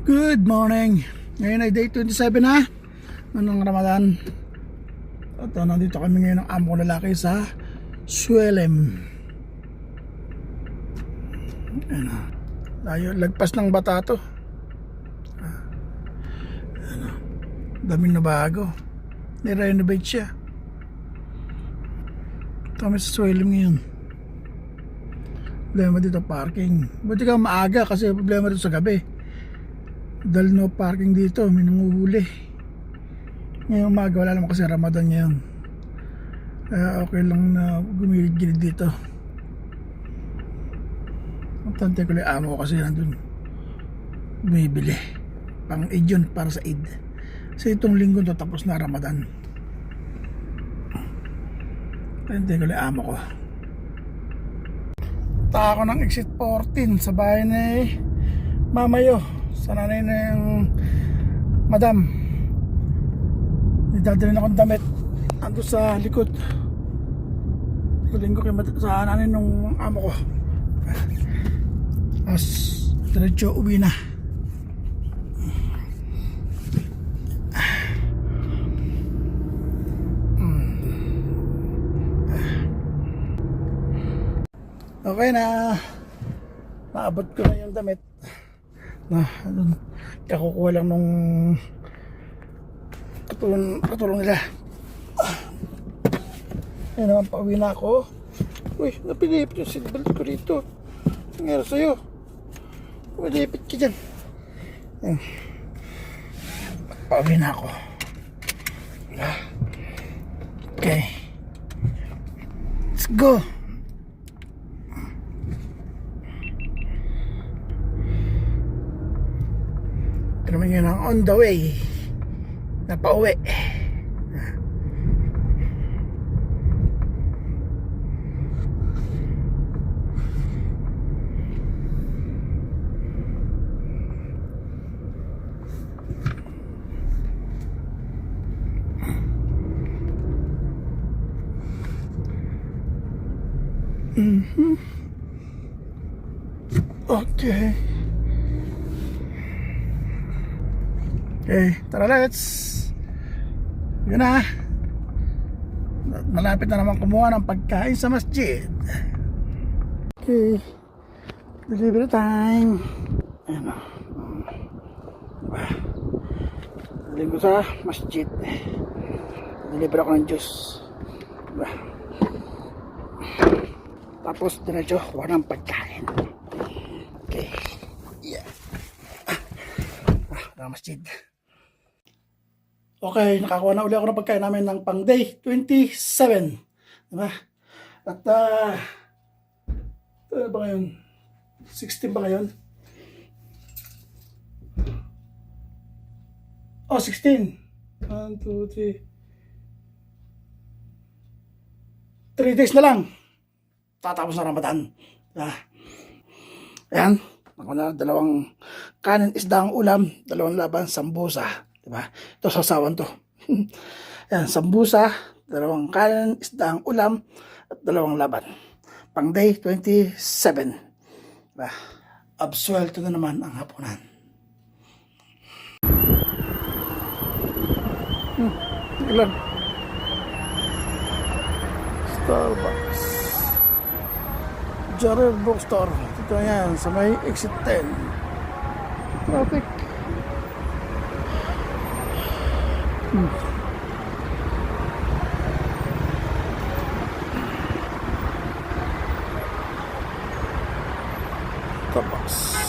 Good morning. Ngayon ay day 27 na ng Ramadan. At nandito kami ngayon ng amo ko lalaki sa Swelem. Ano, tayo lagpas ng bata to. Ano, daming na bago. Ni-renovate siya. Kami sa Swelem ngayon. Problema dito parking. Buti ka maaga kasi problema dito sa gabi. Dahil no parking dito, may nanguhuli. Ngayong umaga wala naman kasi Ramadan ngayon. Okay lang na gumilid-gilid dito. Ang tante ko lang amo ko kasi nandun bumibili pang Eid yun, para sa Eid. Kasi itong linggo to tapos na Ramadan. Tante ko lang amo ko. Taka ko ng exit 14 sa bahay ni Mamayo. Sa nanay na yung madam. Idadalhin akong damit ando sa likod. Tuling ko sa nanay nung amo ko. As diretso uwi na. Okay na. Naabot ko na yung damit. Kakukuha lang nung katulong nila. Ayun naman, pauwi na ako. Uy, napilipit yung seatbelt ko dito. Nangyari sa'yo. Napilipit ka dyan. Pauwi na ako. Okay, let's go. Kami ngayon ang on the way na pauwi. Okay. Okay, tara let's. Yun na. Malapit na naman kumuha ng pagkain sa masjid. Okay, delivery time. Ayan o. Daling ko sa masjid. Deliver ako ng juice. Tapos diretso kuha ng pagkain. Okay, yeah. Masjid. Okay, nakakuha na uli ako ng pagkain namin ng pang day 27. Diba? At ano ba ngayon? 16 ba ngayon? Oh, 16. 1, 2, 3. 3 days na lang. Tatapos na Ramadan. Diba? Ayan. Ako na, dalawang kanin, isdang ulam, dalawang laban, sambusa. Diba? Ito sasawan to. Ayan, sambusa, dalawang kanin, isdang ulam, at dalawang laban. Pang day 27. Diba? Absuelto na naman ang hapunan. Ilan? Starbucks. Jarrell Bookstore. Ito yan, sa may exit 10. Traffic. Starbucks.